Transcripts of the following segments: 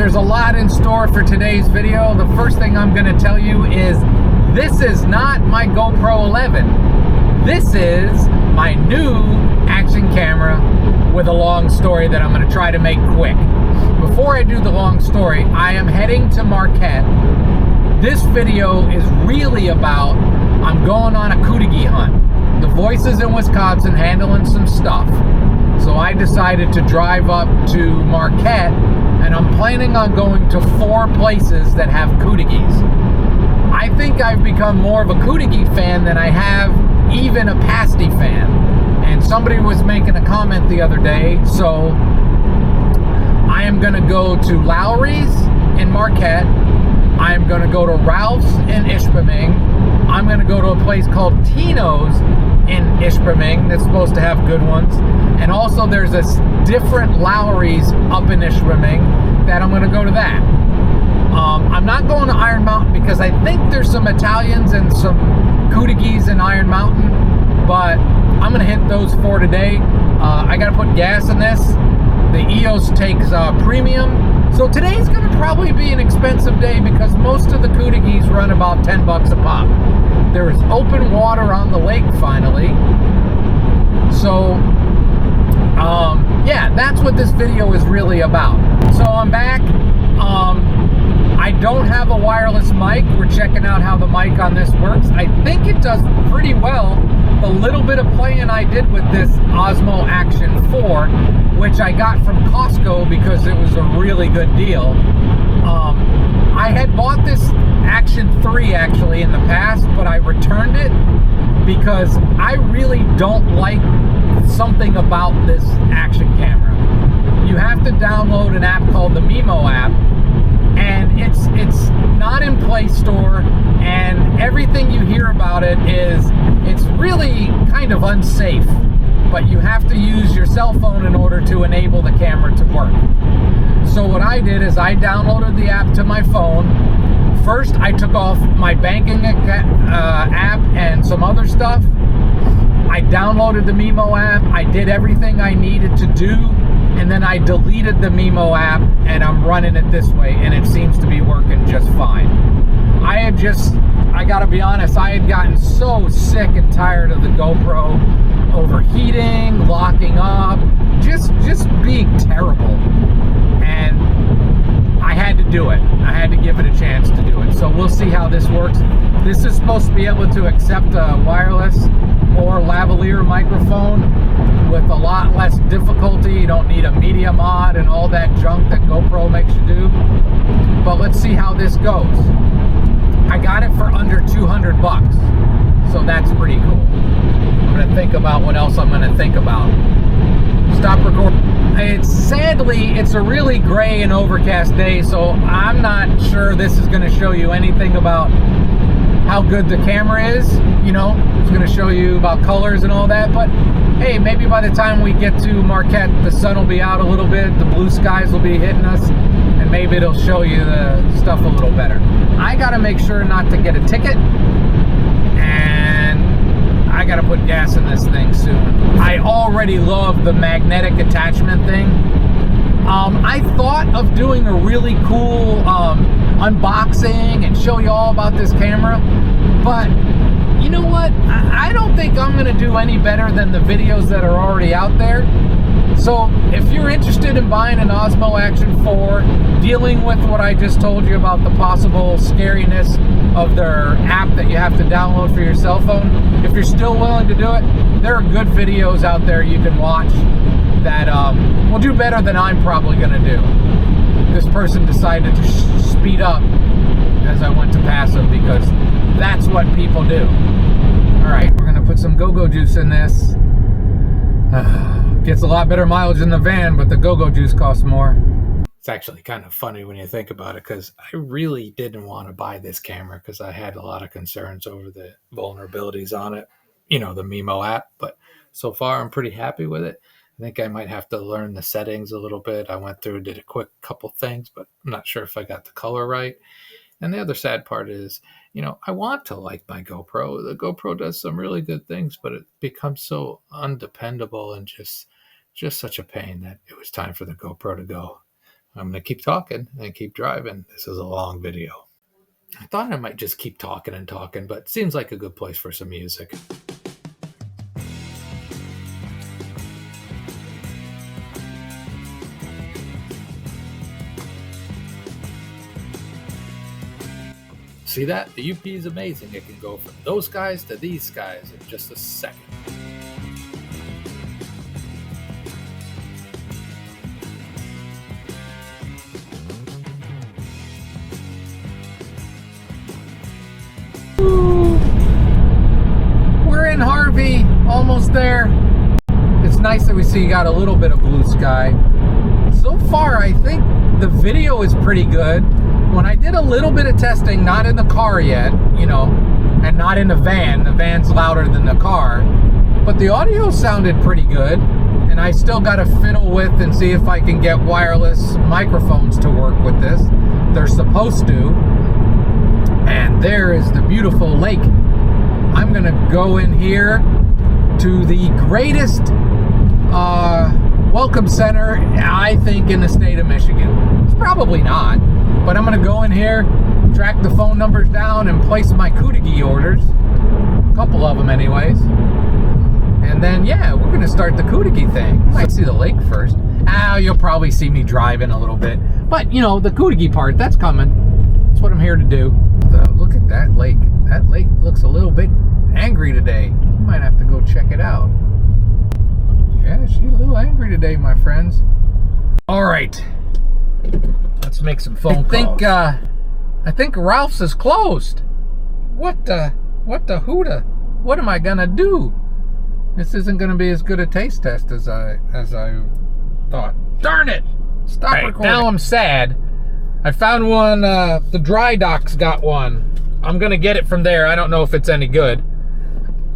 there's a lot in store for today's video. The first thing I'm going to tell you is this is not my GoPro 11. This is my new action camera with a long story that I'm going to try to make quick. Before I do the long story, I am heading to Marquette. This video is really about I'm going on a Cudighi hunt. The voices in Wisconsin handling some stuff. So I decided to drive up to Marquette, and I'm planning on going to 4 places that have Cudighis. I think I've become more of a Cudighi fan than I have even a pasty fan. And somebody was making a comment the other day, so I am going to go to Lowry's in Marquette. I am going to go to Ralph's in Ishpeming. I'm going to go to a place called Tino's in Ishpeming that's supposed to have good ones. And also there's a different Lowry's up in Ishpeming that I'm going to go to that. I'm not going to Iron Mountain because I think there's some Italians and some Cudighis in Iron Mountain, but I'm going to hit those 4 today. I got to put gas in this. The EOS takes premium. So today's going to probably be an expensive day because most of the Cudighis run about 10 bucks a pop. There is open water on the lake finally. So, yeah, that's what this video is really about. So I'm back. I don't have a wireless mic. We're checking out how the mic on this works. I think it does pretty well. The little bit of playing I did with this Osmo Action 4, which I got from Costco because it was a really good deal. I had bought this Action 3 actually in the past, but I returned it because I really don't like something about this action camera. You have to download an app called the Mimo app, and it's not in Play Store, and everything you hear about it is it's really kind of unsafe, but you have to use your cell phone in order to enable the camera to work. So what I did is I downloaded the app to my phone. First, I took off my banking app and some other stuff. I downloaded the Mimo app. I did everything I needed to do, and then I deleted the Mimo app, and I'm running it this way, and it seems to be working just fine. I gotta be honest, I had gotten so sick and tired of the GoPro overheating, locking up, just being terrible. And I had to do it. I had to give it a chance to do it. So we'll see how this works. This is supposed to be able to accept a wireless or lavalier microphone with a lot less difficulty. You don't need a media mod and all that junk that GoPro makes you do. But let's see how this goes. I got it for under 200 bucks. So that's pretty cool. I'm going to think about what else I'm going to think about. Stop recording. Sadly, it's a really gray and overcast day, so I'm not sure this is going to show you anything about how good the camera is. You know, it's going to show you about colors and all that, but hey, maybe by the time we get to Marquette, the sun will be out a little bit, the blue skies will be hitting us, and maybe it'll show you the stuff a little better. I got to make sure not to get a ticket, and I gotta put gas in this thing soon. I already love the magnetic attachment thing. I thought of doing a really cool unboxing and show you all about this camera, but you know what? I don't think I'm gonna do any better than the videos that are already out there. So if you're interested in buying an Osmo Action 4, dealing with what I just told you about the possible scariness of their app that you have to download for your cell phone, if you're still willing to do it, there are good videos out there you can watch that will do better than I'm probably going to do. This person decided to speed up as I went to pass them because that's what people do. Alright, we're going to put some go-go juice in this. Gets a lot better mileage in the van, but the go-go juice costs more. It's actually kind of funny when you think about it, because I really didn't want to buy this camera because I had a lot of concerns over the vulnerabilities on it, you know, the Mimo app, but so far I'm pretty happy with it. I think I might have to learn the settings a little bit. I went through, did a quick couple things, but I'm not sure if I got the color right. And the other sad part is, you know, I want to like my GoPro. The GoPro does some really good things, but it becomes so undependable and just such a pain that it was time for the GoPro to go. I'm going to keep talking and keep driving. This is a long video. I thought I might just keep talking and talking, but it seems like a good place for some music. See that? The UP is amazing. It can go from those guys to these guys in just a second. We're in Harvey, almost there. It's nice that we see you got a little bit of blue sky. So far, I think the video is pretty good. When I did a little bit of testing, not in the car yet, you know, and not in the van's louder than the car, but the audio sounded pretty good, and I still got to fiddle with and see if I can get wireless microphones to work with this. They're supposed to. And there is the beautiful lake. I'm going to go in here to the greatest welcome center, I think, in the state of Michigan. It's probably not. But I'm going to go in here, track the phone numbers down, and place my Cudighi orders. A couple of them anyways. And then, yeah, we're going to start the Cudighi thing. You might see the lake first. You'll probably see me driving a little bit. But, you know, the Cudighi part, that's coming. That's what I'm here to do. Look at that lake. That lake looks a little bit angry today. You might have to go check it out. Yeah, she's a little angry today, my friends. All right. Let's make some phone calls. I think Ralph's is closed. What the hooda? What am I gonna do? This isn't gonna be as good a taste test as I thought. Darn it! Stop recording. Now I'm sad. I found one. The Dry Dock's got one. I'm gonna get it from there. I don't know if it's any good.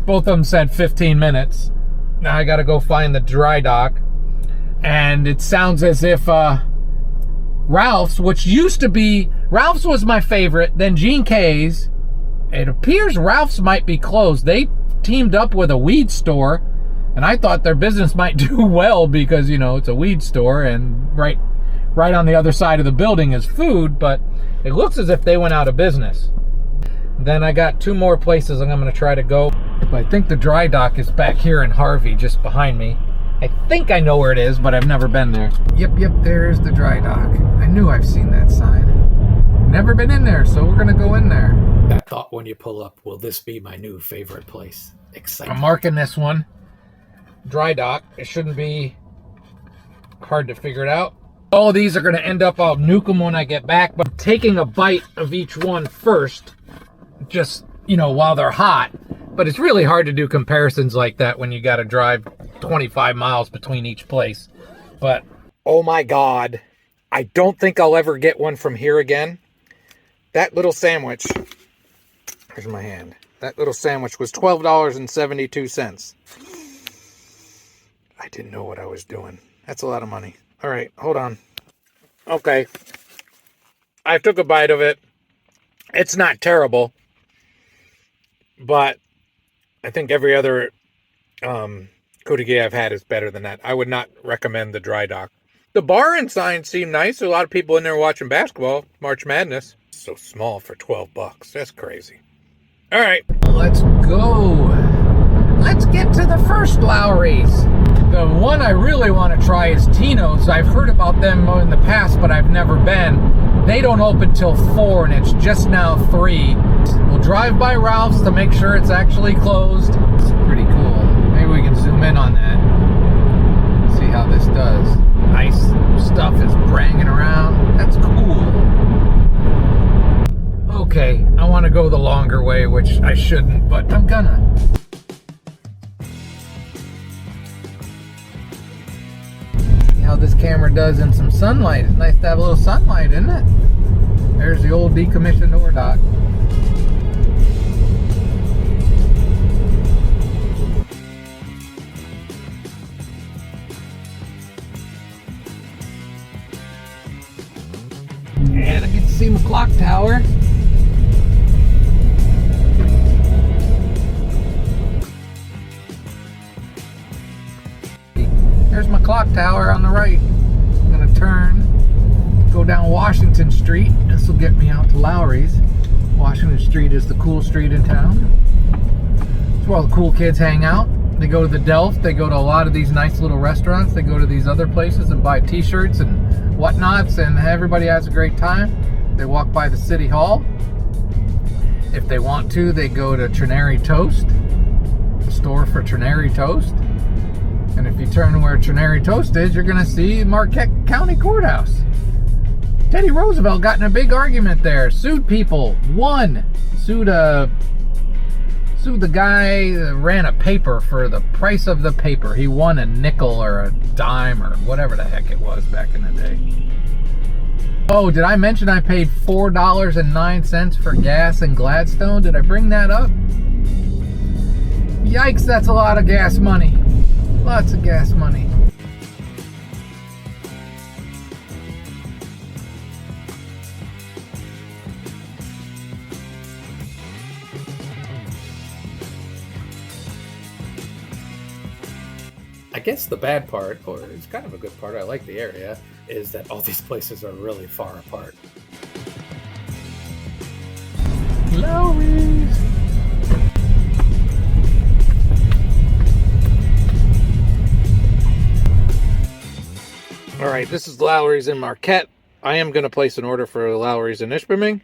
Both of them said 15 minutes. Now I gotta go find the Dry Dock, and it sounds as if Ralph's, which used to be, Ralph's was my favorite, then Gene K's. It appears Ralph's might be closed. They teamed up with a weed store, and I thought their business might do well because, you know, it's a weed store, and right on the other side of the building is food, but it looks as if they went out of business. Then I got two more places I'm going to try to go. But I think the Dry Dock is back here in Harvey, just behind me. I think I know where it is, but I've never been there. Yep, there's the Dry Dock. I knew I've seen that sign. Never been in there, so we're going to go in there. That thought when you pull up, will this be my new favorite place? Exciting. I'm marking this one. Dry Dock. It shouldn't be hard to figure it out. All of these are going to end up, I'll nuke them when I get back, but I'm taking a bite of each one first, just, you know, while they're hot. But it's really hard to do comparisons like that when you got to drive 25 miles between each place. But, oh my God, I don't think I'll ever get one from here again. That little sandwich, here's my hand. That little sandwich was $12.72. I didn't know what I was doing. That's a lot of money. All right, hold on. Okay. I took a bite of it. It's not terrible. But I think every other Cudighi I've had is better than that. I would not recommend the Dry Dock. The bar and signs seem nice. There's a lot of people in there watching basketball. March Madness. So small for $12. That's crazy. All right. Let's go. Let's get to the first Lowry's. The one I really want to try is Tino's. I've heard about them in the past, but I've never been. They don't open till 4, and it's just now 3. We'll drive by Ralph's to make sure it's actually closed. It's pretty cool. Maybe we can zoom in on that. See how this does. Nice stuff is banging around. That's cool. Okay, I want to go the longer way, which I shouldn't, but I'm gonna. How this camera does in some sunlight. It's nice to have a little sunlight, isn't it? There's the old decommissioned ore dock. And I get to see my clock tower. There's my clock tower on the right. I'm gonna turn down Washington Street. This will get me out to Lowry's. Washington Street is the cool street in town. It's where all the cool kids hang out. They go to the Delft. They go to a lot of these nice little restaurants. They go to these other places and buy t-shirts and whatnots, and everybody has a great time. They walk by the City Hall. If they want to, they go to Trinary Toast, the store for Trinary Toast. And if you turn where Trinary Toast is, you're going to see Marquette County Courthouse. Teddy Roosevelt got in a big argument there. Sued people. Won. Sued the guy that ran a paper for the price of the paper. He won a nickel or a dime or whatever the heck it was back in the day. Oh, did I mention I paid $4.09 for gas in Gladstone? Did I bring that up? Yikes, that's a lot of gas money. Lots of gas money. I guess the bad part, or it's kind of a good part, I like the area, is that all these places are really far apart. Lowry's. All right, this is Lowry's in Marquette. I am going to place an order for Lowry's in Ishpeming,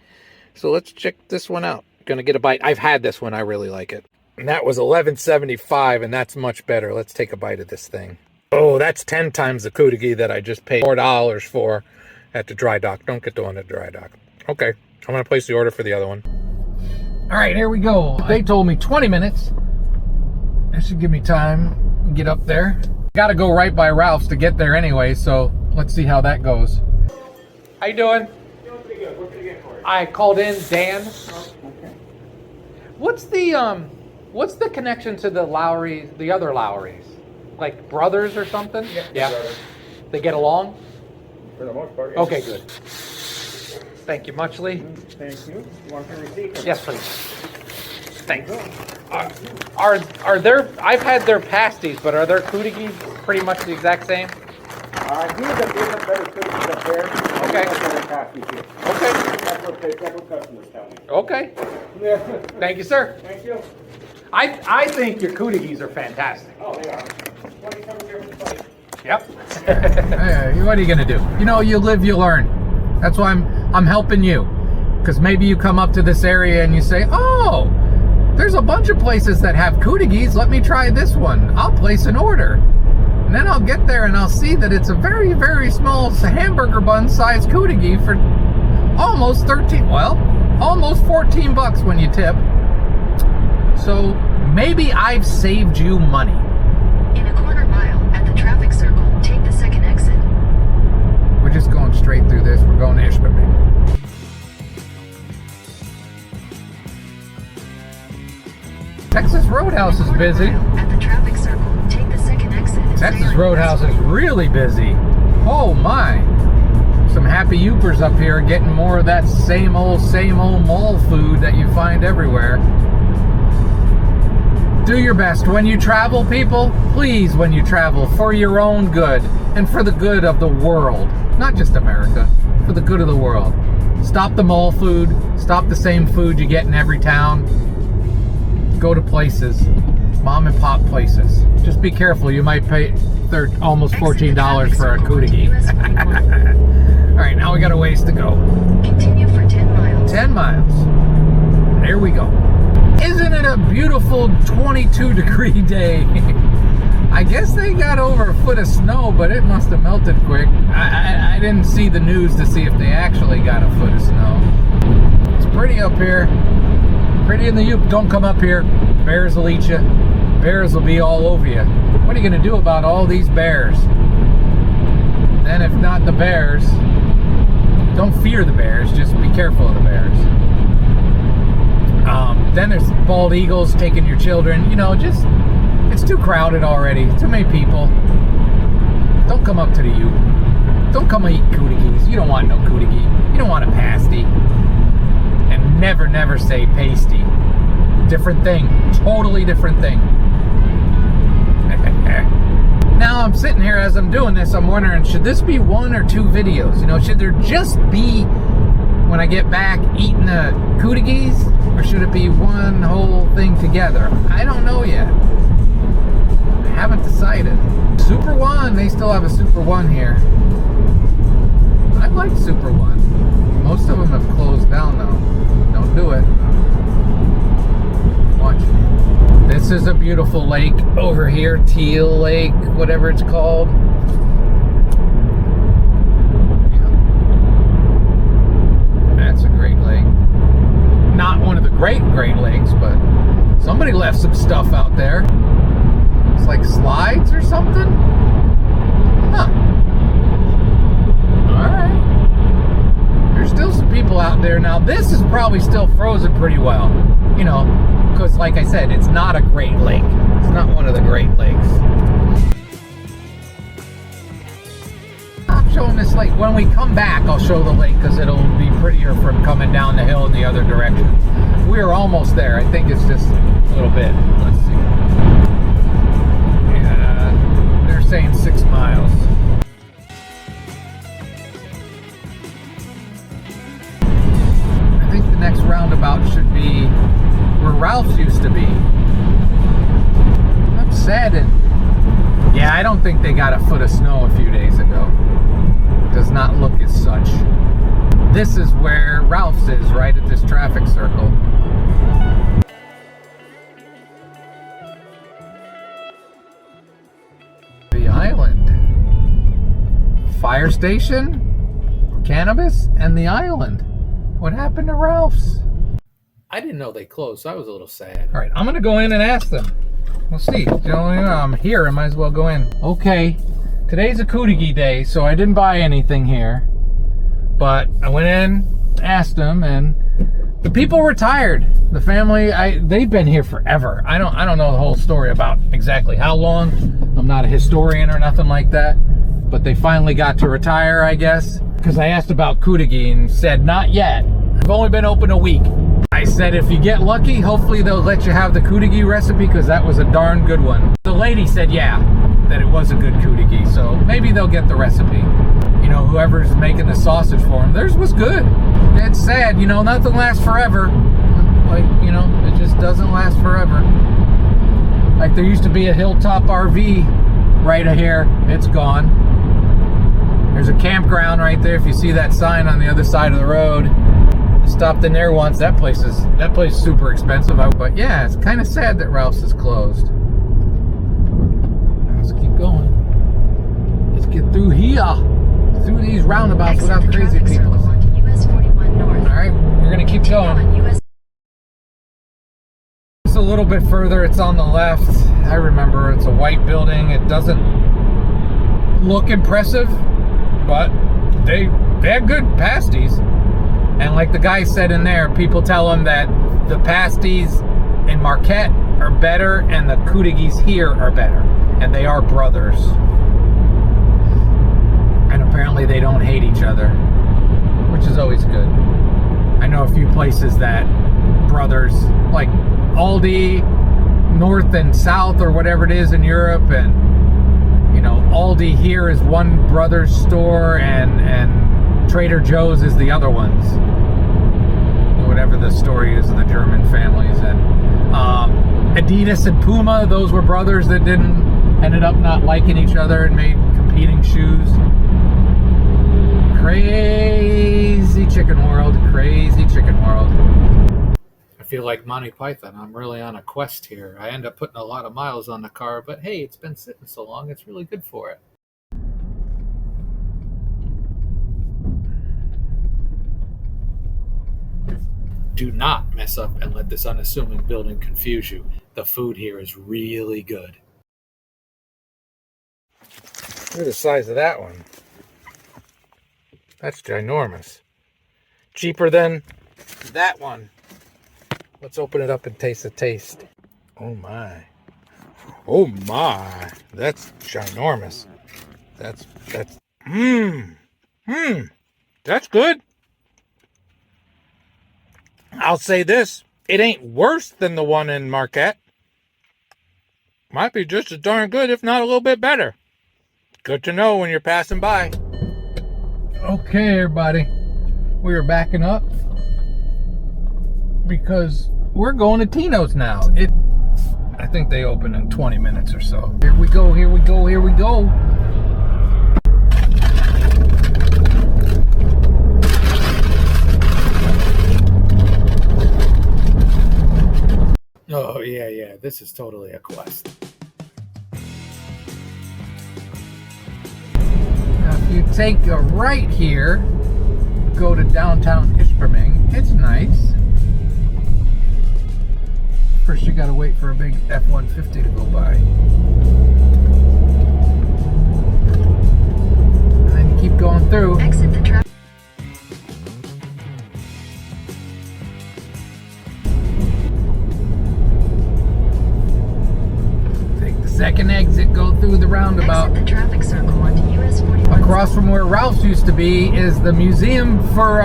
so let's check this one out. Going to get a bite. I've had this one. I really like it. And that was $11.75, and that's much better. Let's take a bite of this thing. Oh, that's 10 times the Cudighi that I just paid $4 for at the dry dock. Don't get the one at the dry dock. Okay, I'm going to place the order for the other one. All right, here we go. They told me 20 minutes. That should give me time to get up there. Got to go right by Ralph's to get there anyway, so let's see how that goes. How you doing? Doing pretty good. What can I get for you? I called in Dan. Oh, okay. What's the connection to the Lowry, the other Lowrys? Like brothers or something? Yeah. Brothers. They get along? For the most part, yeah. Okay, good. Thank you muchly. Thank you. You want the receipt? Yes, please. Thanks. Are there? I've had their pasties, but are their Cudighi pretty much the exact same? Here's a better cookies up there. Okay. Okay. That's what customers tell me. Okay. Yeah. Thank you, sir. Thank you. I think your Cudighis are fantastic. Oh, they are. 27 different places. Yep. Hey, what are you gonna do? You know, you live, you learn. That's why I'm helping you, because maybe you come up to this area and you say, oh, there's a bunch of places that have Cudighis. Let me try this one. I'll place an order. And then I'll get there and I'll see that it's a very, very small hamburger bun sized Cudighi for almost almost 14 bucks when you tip. So maybe I've saved you money. In a quarter mile at the traffic circle, take the second exit. We're just going straight through this. We're going to Ishpeming. Texas Roadhouse is busy. At the traffic circle, take the second exit. Texas Roadhouse is really busy. Oh my. Some happy Yoopers up here getting more of that same old mall food that you find everywhere. Do your best when you travel, people. Please, when you travel, for your own good and for the good of the world. Not just America, for the good of the world. Stop the mall food. Stop the same food you get in every town. Go to places, mom and pop places. Just be careful. You might pay almost $14 for a Cudighi. All right, now we got a ways to go. Continue for 10 miles. 10 miles. There we go. Isn't it a beautiful 22-degree day? I guess they got over a foot of snow, but it must have melted quick. I didn't see the news to see if they actually got a foot of snow. It's pretty up here. Pretty in the Yoop. Don't come up here. Bears will eat you. Bears will be all over you. What are you going to do about all these bears? Then if not the bears, don't fear the bears. Just be careful of the bears. Then there's bald eagles taking your children. You know, just, it's too crowded already. Too many people. Don't come up to the Yoop. Don't come and eat Cudighis. You don't want no Cudighi. You don't want a pasty. And never say pasty. Different thing. Totally different thing. now I'm sitting here as I'm doing this, I'm wondering, should this be 1 or 2 videos? You know, should there just be, when I get back, eating the Cudighis? Or should it be one whole thing together? I don't know yet. I haven't decided. Super One, they still have a Super One here. I like Super One. Most of them have closed down though. Don't do it. Watch. This is a beautiful lake over here, Teal Lake, whatever it's called. Yeah. That's a great lake. Not one of the Great Lakes, but somebody left some stuff out there. It's like slides or something. Huh. Alright. There's still some people out there. Now, this is probably still frozen pretty well. You know, because like I said, it's not a Great Lake. It's not one of the Great Lakes. I'm showing this lake. When we come back, I'll show the lake because it'll be prettier from coming down the hill in the other direction. We're almost there. I think it's just a little bit. Let's see. Yeah, they're saying 6 miles. I think the next roundabout should be where Ralph's used to be. I'm saddened. Yeah, I don't think they got a foot of snow a few days ago. Does not look as such. This is where Ralph's is, right at this traffic circle. The island. Fire station, cannabis, and the island. What happened to Ralph's? I didn't know they closed, so I was a little sad. All right, I'm gonna go in and ask them. We'll see. You know, I'm here. I might as well go in. Okay, today's a Cudighi day, so I didn't buy anything here. But I went in, asked them, and the people retired. The family, they've been here forever. I don't know the whole story about exactly how long. I'm not a historian or nothing like that. But they finally got to retire, I guess. Because I asked about Cudighi and said, not yet. I've only been open a week. I said, if you get lucky, hopefully they'll let you have the Cudighi recipe because that was a darn good one. The lady said, yeah, that it was a good Cudighi. So maybe they'll get the recipe. You know, whoever's making the sausage for them, theirs was good. It's sad, you know, nothing lasts forever. Like, you know, it just doesn't last forever. Like there used to be a Hilltop RV right here. It's gone. There's a campground right there. If you see that sign on the other side of the road. I stopped in there once. That place is super expensive. But yeah, it's kind of sad that Ralph's is closed. Let's keep going. Let's get through here. Through these roundabouts without crazy people. US 41 North. All right, we're gonna keep going. Just a little bit further. It's on the left. I remember it's a white building. It doesn't look impressive, but they have good pasties. And like the guy said in there, people tell him that the pasties in Marquette are better and the Cudighis here are better. And they are brothers. And apparently they don't hate each other, which is always good. I know a few places that brothers, like Aldi, North and South or whatever it is in Europe, and you know, Aldi here is one brother's store and Trader Joe's is the other one's. Whatever the story is of the German families. And Adidas and Puma, those were brothers that ended up not liking each other and made competing shoes. Crazy chicken world, crazy chicken world. I feel like Monty Python. I'm really on a quest here. I end up putting a lot of miles on the car, but hey, it's been sitting so long, it's really good for it. Do not mess up and let this unassuming building confuse you. The food here is really good. Look at the size of that one. That's ginormous. Cheaper than that one. Let's open it up and taste the taste. Oh my. Oh my. That's ginormous. That's That's good. I'll say this, it ain't worse than the one in Marquette. Might be just as darn good, if not a little bit better. Good to know when you're passing by. Okay, everybody. We are backing up because we're going to Tino's now. I think they open in 20 minutes or so. Here we go, here we go, here we go. Oh, yeah, this is totally a quest. Now, if you take a right here, go to downtown Ishpeming, it's nice. First, you gotta wait for a big F-150 to go by. And then you keep going through. Exit the traffic. Take the second exit, go through the roundabout. Exit the traffic circle onto US 41. Across from where Ralph's used to be is the museum for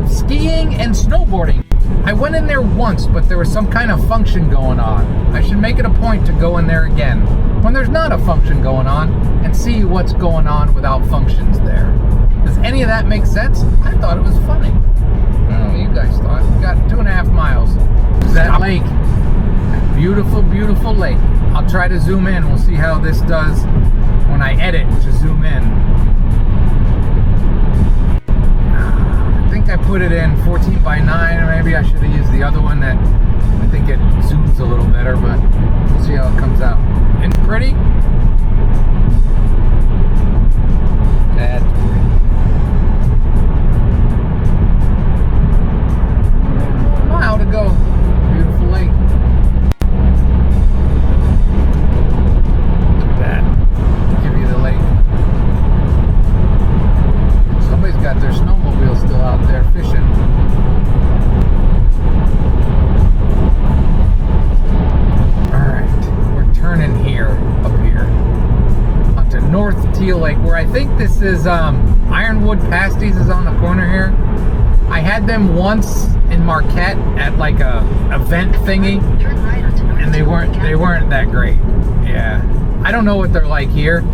skiing and snowboarding. I went in there once, but there was some kind of function going on. I should make it a point to go in there again when there's not a function going on and see what's going on without functions there. Does any of that make sense? I thought it was funny. I don't know what you guys thought. We got 2.5 miles. That lake. Beautiful, beautiful lake. I'll try to zoom in. We'll see how this does when I edit to zoom in. I put it in 14:9, or maybe I should have used the other one that I think it zooms a little better, but we'll see how it comes out. Isn't it pretty? That's pretty. A mile to go. Beautiful lake. Look at that. Give you the lake. Somebody's got their snowmobile still out there fishing. Alright, we're turning up here onto North Teal Lake, where I think this is Ironwood Pasties is on the corner here. I had them once in Marquette at like a event thingy, Turn right onto North and they weren't that great. Yeah, I don't know what they're like here.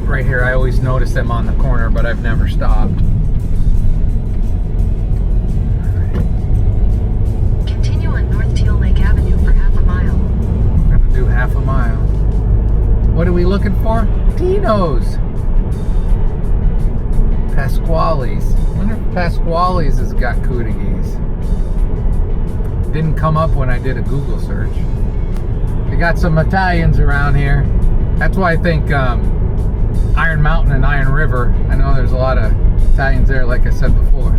Right here, I always notice them on the corner, but I've never stopped. Continue on North Teal Lake Avenue for half a mile. We're gonna do half a mile. What are we looking for? Tino's. Pasquale's. I wonder if Pasquale's has got Cudighis. Didn't come up when I did a Google search. They got some Italians around here. That's why I think Iron Mountain and Iron River. I know there's a lot of Italians there, like I said before.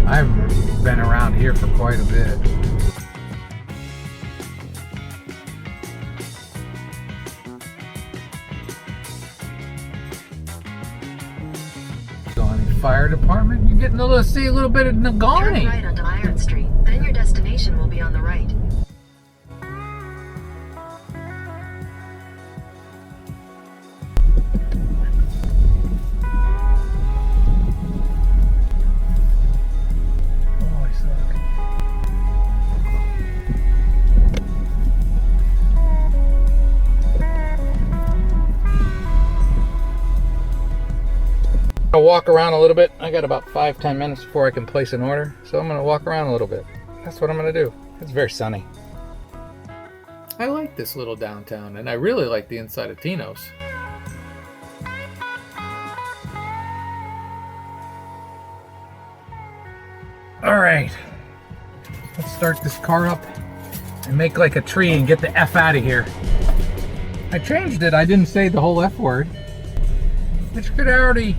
I've been around here for quite a bit. Fire department, you're getting to see a little bit of Nagani. Turn right onto Iron Street, then your destination will be on the right. Holy suck. I'll walk around a little bit. I got about 5-10 minutes before I can place an order, so I'm gonna walk around a little bit. That's what I'm gonna do. It's very sunny. I like this little downtown, and I really like the inside of Tino's. All right, let's start this car up and make like a tree and get the F out of here. I changed it. I didn't say the whole F word. Which could already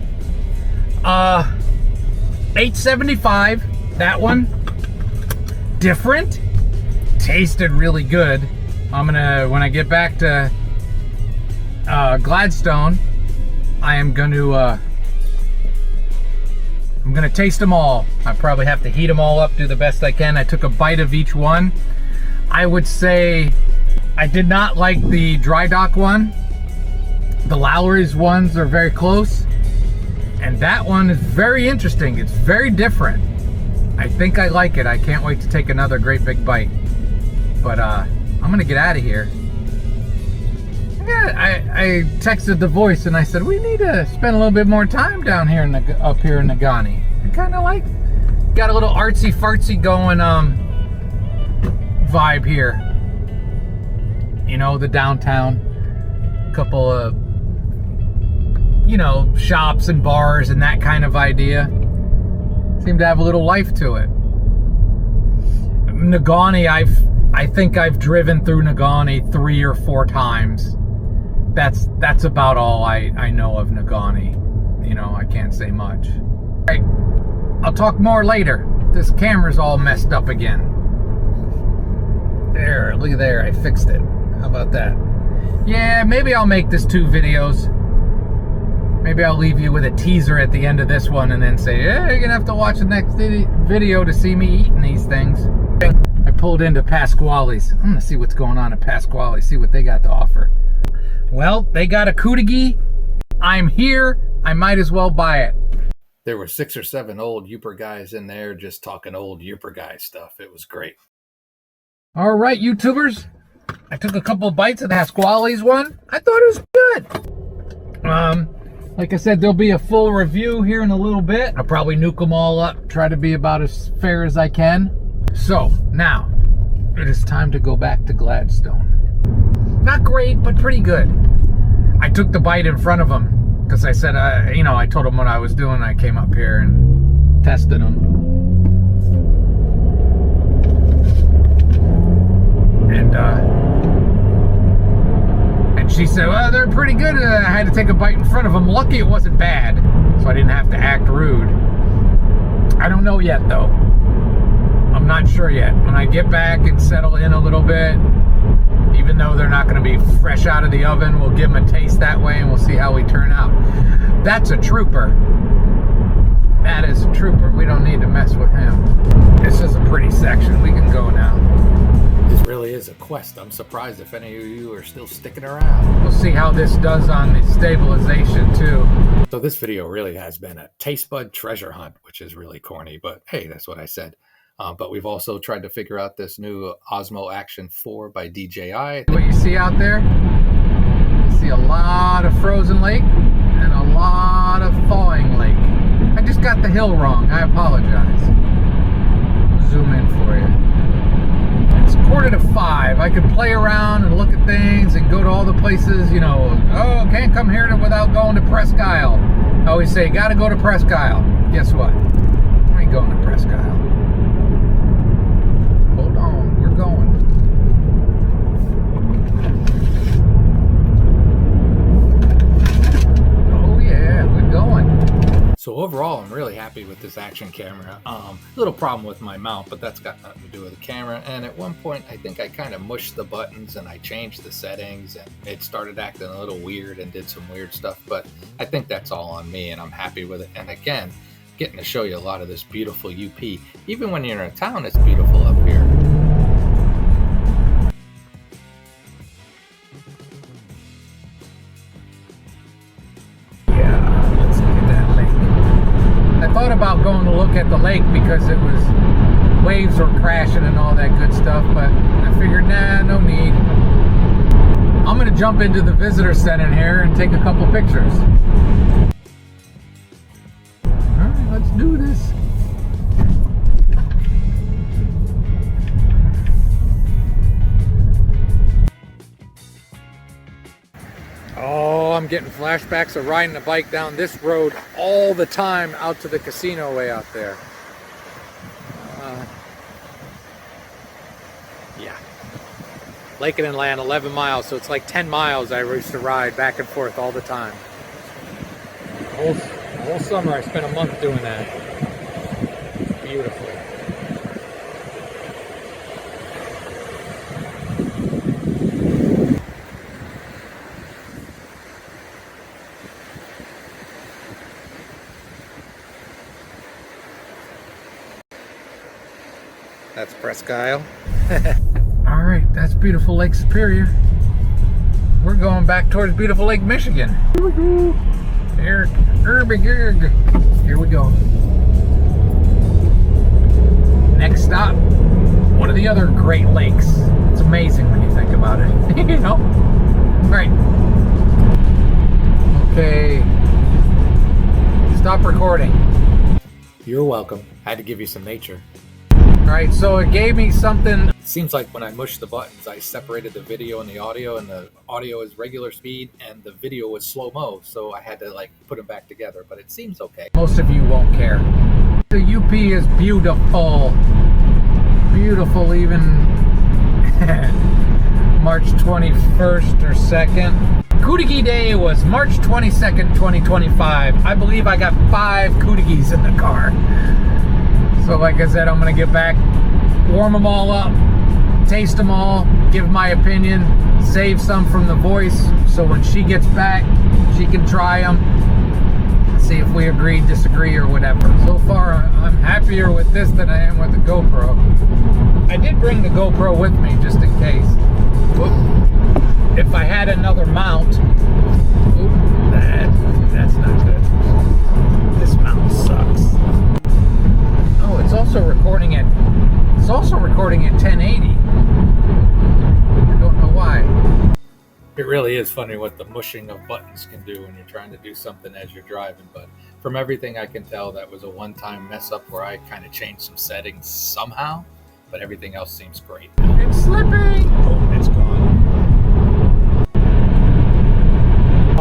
$8.75. That one different, tasted really good. I'm gonna, when I get back to Gladstone, I'm gonna taste them all. I probably have to heat them all up, do the best I can. I took a bite of each one. I would say I did not like the Dry Dock one. The Lowry's ones are very close. And that one is very interesting. It's very different. I think I like it. I can't wait to take another great big bite. But I'm gonna get out of here. I texted the voice and I said we need to spend a little bit more time down here up here in Negaunee. I kind of like, got a little artsy fartsy going vibe here. You know, the downtown, couple of, you know, shops and bars and that kind of idea. Seem to have a little life to it. Negaunee, I think I've driven through Negaunee 3 or 4 times. That's about all I know of Negaunee. You know, I can't say much. All right, I'll talk more later. This camera's all messed up again. There, look at there, I fixed it. How about that? Yeah, maybe I'll make this 2 videos. Maybe I'll leave you with a teaser at the end of this one and then say, yeah, you're gonna have to watch the next video to see me eating these things. I pulled into Pasquale's. I'm gonna see what's going on at Pasquale's, see what they got to offer. Well, they got a Cudighi. I'm here. I might as well buy it. There were 6 or 7 old Yooper guys in there just talking old Yooper guy stuff. It was great. All right, YouTubers. I took a couple of bites of the Pasquale's one. I thought it was good. Like I said, there'll be a full review here in a little bit. I'll probably nuke them all up, try to be about as fair as I can. So, now, it is time to go back to Gladstone. Not great, but pretty good. I took the bite in front of him because I said, you know, I told him what I was doing. I came up here and tested them. And she said, well, they're pretty good. I had to take a bite in front of them. Lucky it wasn't bad, so I didn't have to act rude. I don't know yet, though. I'm not sure yet. When I get back and settle in a little bit, even though they're not going to be fresh out of the oven, we'll give them a taste that way and we'll see how we turn out. That's a trooper. That is a trooper. We don't need to mess with him. This is a pretty section. We can go now. This really is a quest. I'm surprised if any of you are still sticking around. We'll see how this does on the stabilization too. So this video really has been a Tastebud treasure hunt, which is really corny, but hey, that's what I said. But we've also tried to figure out this new Osmo Action 4 by DJI. What you see out there, you see a lot of frozen lake and a lot of thawing lake. I just got the hill wrong. I apologize. Zoom in for you. It's 4:45. I could play around and look at things and go to all the places, you know, oh, can't come here without going to Presque Isle. I always say, gotta go to Presque Isle. Guess what? I ain't going to Presque Isle. Hold on, we're going. Oh yeah, we're going. So overall, I'm really happy with this action camera. Little problem with my mount, but that's got nothing to do with the camera. And at one point, I think I kind of mushed the buttons and I changed the settings and it started acting a little weird and did some weird stuff. But I think that's all on me and I'm happy with it. And again, getting to show you a lot of this beautiful UP. Even when you're in a town, it's beautiful up here. Yeah, let's look at that lake. I thought about going to look at the lake because it was, waves were crashing and all that good stuff, but I figured, nah, no need. I'm gonna jump into the visitor center here and take a couple pictures. Let's do this. Oh, I'm getting flashbacks of riding a bike down this road all the time out to the casino way out there. Yeah. Lake and Inland, 11 miles, so it's like 10 miles I used to ride back and forth all the time. The whole summer I spent a month doing that. Beautiful. That's Presque Isle. All right, that's beautiful Lake Superior. We're going back towards beautiful Lake Michigan. Here we go. Here we go. Next stop, one of the other Great Lakes. It's amazing when you think about it, you know? All right. Okay. Stop recording. You're welcome. I had to give you some nature. All right, so it gave me something. It seems like when I mushed the buttons, I separated the video and the audio is regular speed and the video was slow-mo, so I had to like put them back together, but it seems okay. Most of you won't care. The UP is beautiful. Beautiful even March 21st or 2nd. Cudighi Day was March 22nd, 2025. I believe I got 5 Cudighis in the car. So like I said, I'm going to get back, warm them all up, taste them all, give my opinion, save some from the voice, so when she gets back, she can try them, see if we agree, disagree, or whatever. So far, I'm happier with this than I am with the GoPro. I did bring the GoPro with me, just in case. Whoop. If I had another mount, whoop, that's not good. This mount sucks. Oh, it's also recording at 1080. I don't know why. It really is funny what the mushing of buttons can do when you're trying to do something as you're driving, but from everything I can tell, that was a one-time mess up where I kind of changed some settings somehow, but everything else seems great. It's slipping! Oh, it's gone.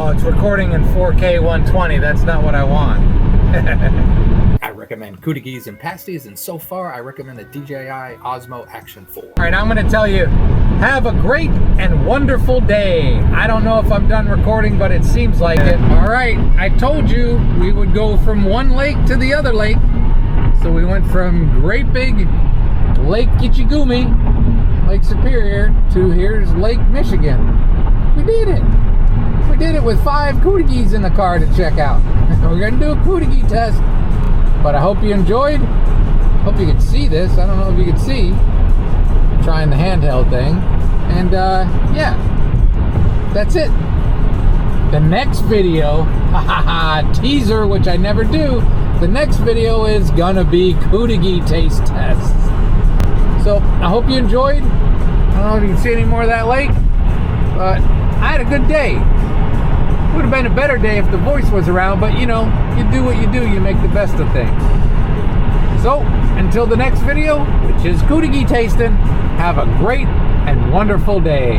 Oh, it's recording in 4K 120. That's not what I want. I recommend Cudighis and pasties, and so far I recommend the DJI Osmo Action 4. All right, I'm going to tell you, have a great and wonderful day. I don't know if I'm done recording, but it seems like it. All right, I told you we would go from one lake to the other lake. So we went from great big Lake Kichigumi, Lake Superior, to here's Lake Michigan. We did it. We did it with 5 Cudighis in the car to check out. We're going to do a Cudighi test. But I hope you enjoyed. Hope you can see this. I don't know if you can see. I'm trying the handheld thing. And yeah, that's it. The next video, teaser, which I never do. The next video is gonna be Cudighi taste tests. So I hope you enjoyed. I don't know if you can see any more of that lake, but I had a good day. Would have been a better day if the voice was around, but you know, you do what you do, you make the best of things. So, until the next video, which is Cudighi tasting, have a great and wonderful day.